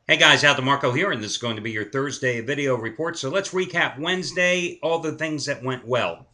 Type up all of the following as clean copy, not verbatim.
Hey guys, Al DeMarco here, and this is going to be your Thursday video report. So let's recap Wednesday, all the things that went well.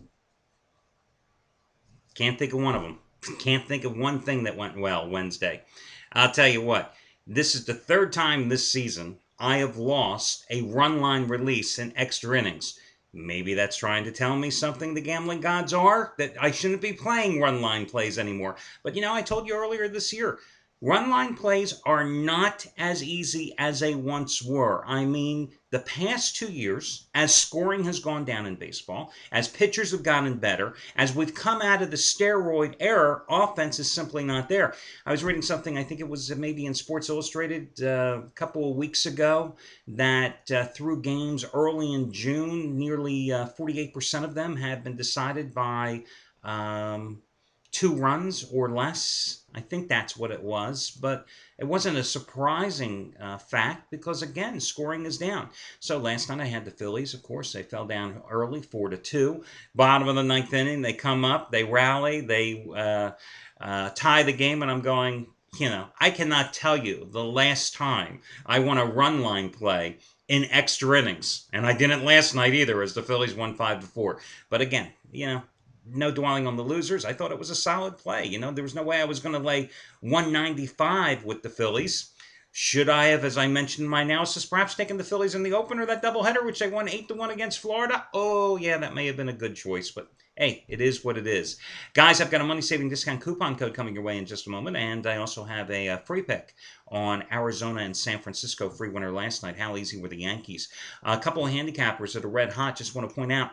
Can't think of one of them. Can't think of one thing that went well Wednesday. I'll tell you what, this is the third time this season I have lost a run line release in extra innings. Maybe that's trying to tell me something the gambling gods are, that I shouldn't be playing run line plays anymore. But I told you earlier this year, run line plays are not as easy as they once were. I mean, the past 2 years, as scoring has gone down in baseball, as pitchers have gotten better, as we've come out of the steroid era, offense is simply not there. I was reading something, I think it was maybe in Sports Illustrated a couple of weeks ago, that through games early in June, nearly 48% of them have been decided by 2 runs or less. I think that's what it was, but it wasn't a surprising fact because, again, scoring is down. So last night I had the Phillies. Of course, they fell down early, 4-2. Bottom of the ninth inning, they come up, they rally, they tie the game, and I'm going, I cannot tell you the last time I won a run line play in extra innings, and I didn't last night either, as the Phillies won 5-4. But again, no dwelling on the losers. I thought it was a solid play. There was no way I was going to lay 195 with the Phillies. Should I have, as I mentioned in my analysis, perhaps taken the Phillies in the opener, that doubleheader, which they won 8-1 against Florida? Oh, yeah, that may have been a good choice, but hey, it is what it is. Guys, I've got a money-saving discount coupon code coming your way in just a moment, and I also have a free pick on Arizona and San Francisco. Free winner last night. How easy were the Yankees? A couple of handicappers that are red hot. Just want to point out,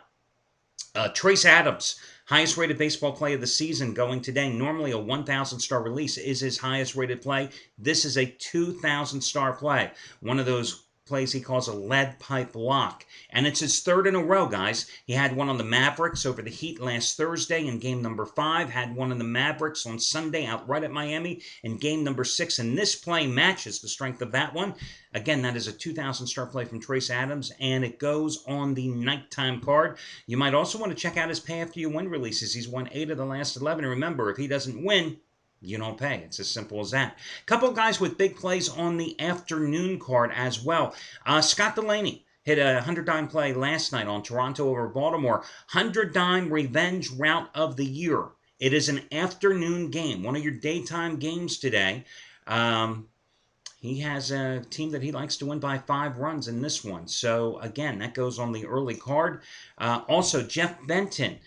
Trace Adams, highest rated baseball play of the season going today. Normally a 1,000 star release is his highest rated play. This is a 2,000 star play. One of those plays he calls a lead pipe lock. And it's his third in a row, guys. He had one on the Mavericks over the Heat last Thursday in game number 5. Had one on the Mavericks on Sunday out right at Miami in game number 6. And this play matches the strength of that one. Again, that is a 2,000 star play from Trace Adams, and it goes on the nighttime card. You might also want to check out his pay after you win releases. He's won 8 of the last 11. And remember, if he doesn't win, you don't pay. It's as simple as that. Couple guys with big plays on the afternoon card as well. Scott Delaney hit a 100-dime play last night on Toronto over Baltimore. 100-dime revenge route of the year. It is an afternoon game, one of your daytime games today. He has a team that he likes to win by 5 runs in this one. So, again, that goes on the early card. Also, Jeff Benton.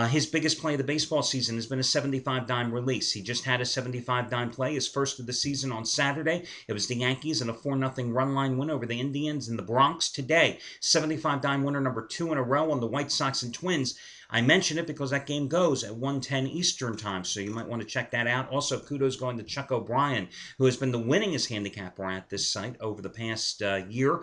His biggest play of the baseball season has been a 75-dime release. He just had a 75-dime play, his first of the season on Saturday. It was the Yankees in a 4-0 run line win over the Indians in the Bronx. Today, 75-dime winner number 2 in a row on the White Sox and Twins. I mention it because that game goes at 1:10 Eastern time, so you might want to check that out. Also, kudos going to Chuck O'Brien, who has been the winningest handicapper at this site over the past year,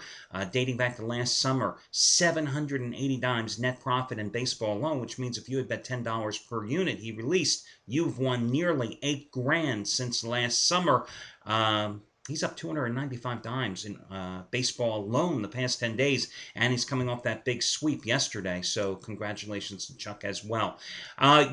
dating back to last summer. 780 dimes net profit in baseball alone, which means if you had bet $10 per unit he released, you've won nearly $8,000 since last summer. He's up 295 dimes in baseball alone the past 10 days, and he's coming off that big sweep yesterday, so congratulations to Chuck as well.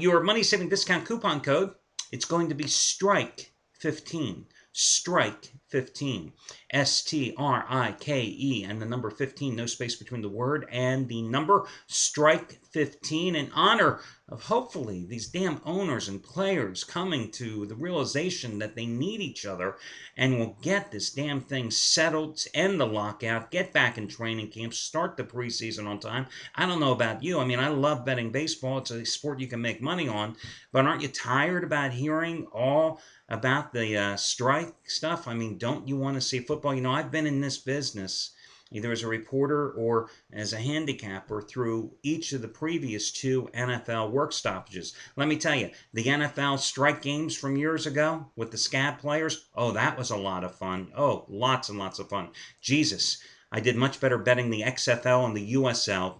Your money-saving discount coupon code, it's going to be STRIKE15. STRIKE15. STRIKE, and the number 15, no space between the word and the number. STRIKE15 in honor of hopefully these damn owners and players coming to the realization that they need each other and will get this damn thing settled, end the lockout, get back in training camp, start the preseason on time. I don't know about you. I mean, I love betting baseball. It's a sport you can make money on, but aren't you tired about hearing all about the strike stuff? I mean, don't you want to see football? I've been in this business either as a reporter or as a handicapper through each of the previous 2 NFL work stoppages. Let me tell you, the NFL strike games from years ago with the scab players, oh, that was a lot of fun. Oh, lots and lots of fun. Jesus, I did much better betting the XFL and the USL.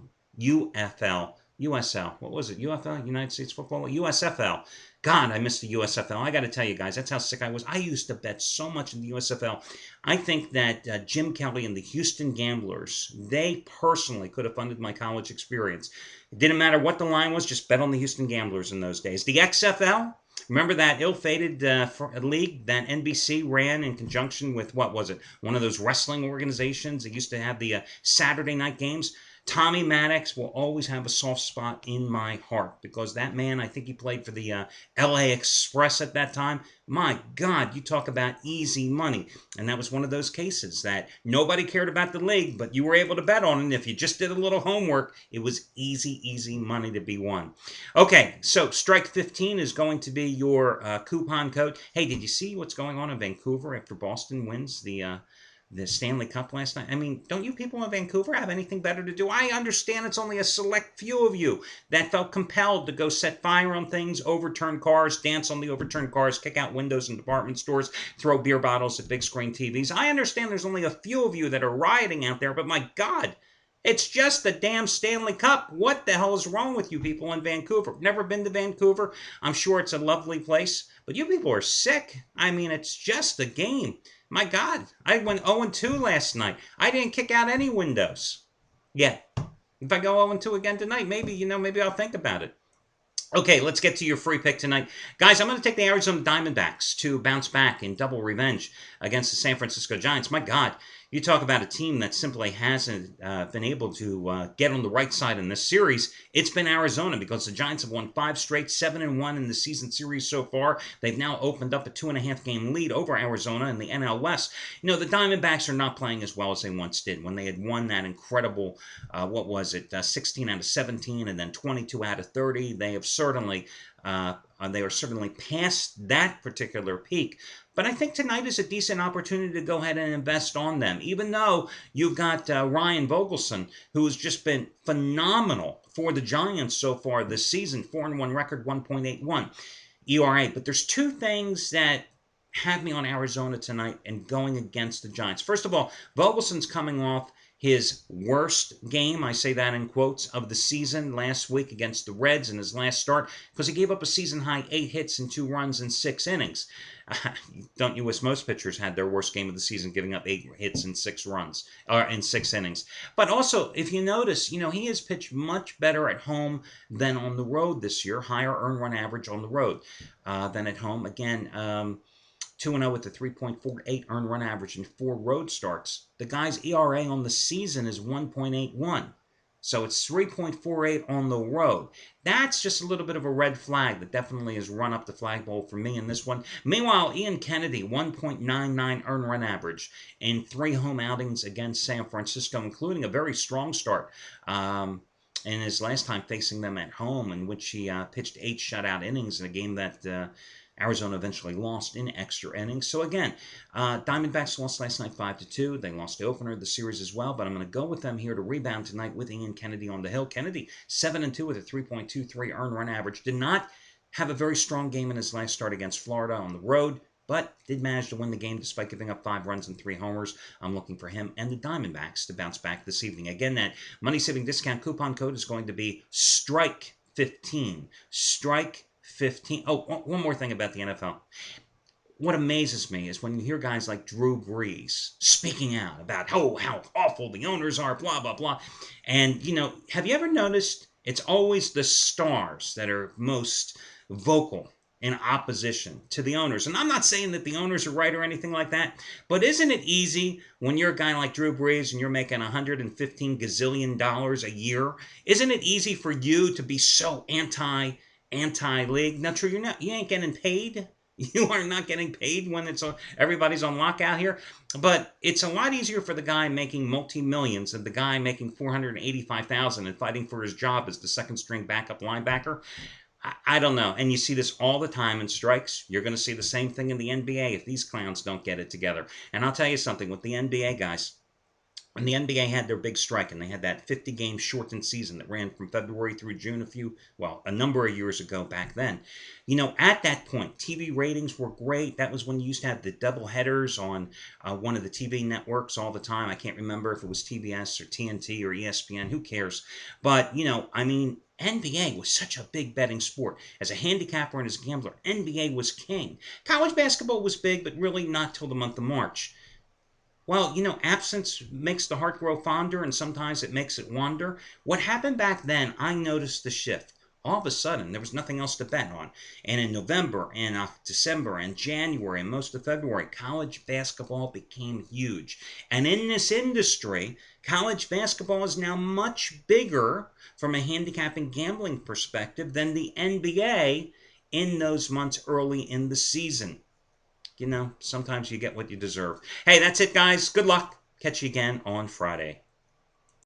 What was it? UFL? United States Football? USFL. God, I missed the USFL. I got to tell you guys, that's how sick I was. I used to bet so much in the USFL. I think that Jim Kelly and the Houston Gamblers, they personally could have funded my college experience. It didn't matter what the line was, just bet on the Houston Gamblers in those days. The XFL, Remember that ill-fated league that NBC ran in conjunction with, what was it? One of those wrestling organizations that used to have the Saturday night games. Tommy Maddox will always have a soft spot in my heart because that man, I think he played for the LA Express at that time. My God, you talk about easy money. And that was one of those cases that nobody cared about the league, but you were able to bet on it. And if you just did a little homework, it was easy, easy money to be won. Okay, so Strike 15 is going to be your coupon code. Hey, did you see what's going on in Vancouver after Boston wins the Stanley Cup last night? I mean, don't you people in Vancouver have anything better to do? I understand it's only a select few of you that felt compelled to go set fire on things, overturn cars, dance on the overturned cars, kick out windows in department stores, throw beer bottles at big screen TVs. I understand there's only a few of you that are rioting out there, but my God, it's just the damn Stanley Cup. What the hell is wrong with you people in Vancouver? Never been to Vancouver. I'm sure it's a lovely place, but you people are sick. I mean, it's just a game. My God, I went 0-2 last night. I didn't kick out any windows. Yeah. If I go 0-2 again tonight, maybe I'll think about it. Okay, let's get to your free pick tonight. Guys, I'm going to take the Arizona Diamondbacks to bounce back in double revenge against the San Francisco Giants. My God, you talk about a team that simply hasn't been able to get on the right side in this series. It's been Arizona because the Giants have won 5 straight, 7-1 in the season series so far. They've now opened up a 2.5-game lead over Arizona in the NL West. You know, the Diamondbacks are not playing as well as they once did when they had won that incredible, 16 out of 17 and then 22 out of 30. They are certainly past that particular peak. But I think tonight is a decent opportunity to go ahead and invest on them, even though you've got Ryan Vogelson, who has just been phenomenal for the Giants so far this season, 4-1 record, 1.81 ERA. But there's two things that have me on Arizona tonight and going against the Giants. First of all, Vogelson's coming off his worst game, I say that in quotes, of the season last week against the Reds in his last start because he gave up a season-high 8 hits and 2 runs in 6 innings. Don't you wish most pitchers had their worst game of the season giving up 8 hits and 6 runs, or in 6 innings? But also, if you notice, he has pitched much better at home than on the road this year, higher earned run average on the road than at home. Again, 2-0 with a 3.48 earned run average in 4 road starts. The guy's ERA on the season is 1.81. So it's 3.48 on the road. That's just a little bit of a red flag that definitely has run up the flagpole for me in this one. Meanwhile, Ian Kennedy, 1.99 earned run average in 3 home outings against San Francisco, including a very strong start in his last time facing them at home, in which he pitched 8 shutout innings in a game that Arizona eventually lost in extra innings. So again, Diamondbacks lost last night 5-2. They lost the opener of the series as well, but I'm going to go with them here to rebound tonight with Ian Kennedy on the hill. Kennedy, 7-2 with a 3.23 earned run average. Did not have a very strong game in his last start against Florida on the road, but did manage to win the game despite giving up 5 runs and 3 homers. I'm looking for him and the Diamondbacks to bounce back this evening. Again, that money-saving discount coupon code is going to be STRIKE15. STRIKE 15. Oh, one more thing about the NFL. What amazes me is when you hear guys like Drew Brees speaking out about how awful the owners are, blah, blah, blah. And, have you ever noticed it's always the stars that are most vocal in opposition to the owners? And I'm not saying that the owners are right or anything like that, but isn't it easy when you're a guy like Drew Brees and you're making $115 gazillion a year? Isn't it easy for you to be so anti-league? Now, true, you ain't getting paid. You are not getting paid when everybody's on lockout here. But it's a lot easier for the guy making multi-millions than the guy making $485,000 and fighting for his job as the second-string backup linebacker. I don't know. And you see this all the time in strikes. You're going to see the same thing in the NBA if these clowns don't get it together. And I'll tell you something, with the NBA guys, when the NBA had their big strike and they had that 50-game shortened season that ran from February through June a number of years ago back then, at that point, TV ratings were great. That was when you used to have the double headers on one of the TV networks all the time. I can't remember if it was TBS or TNT or ESPN. Who cares? But, NBA was such a big betting sport. As a handicapper and as a gambler, NBA was king. College basketball was big, but really not till the month of March. Well, absence makes the heart grow fonder, and sometimes it makes it wander. What happened back then, I noticed the shift. all of a sudden there was nothing else to bet on. And in November and December and January and most of February, college basketball became huge. And in this industry, college basketball is now much bigger from a handicapping gambling perspective than the NBA in those months early in the season. Sometimes you get what you deserve. Hey, that's it, guys. Good luck. Catch you again on Friday.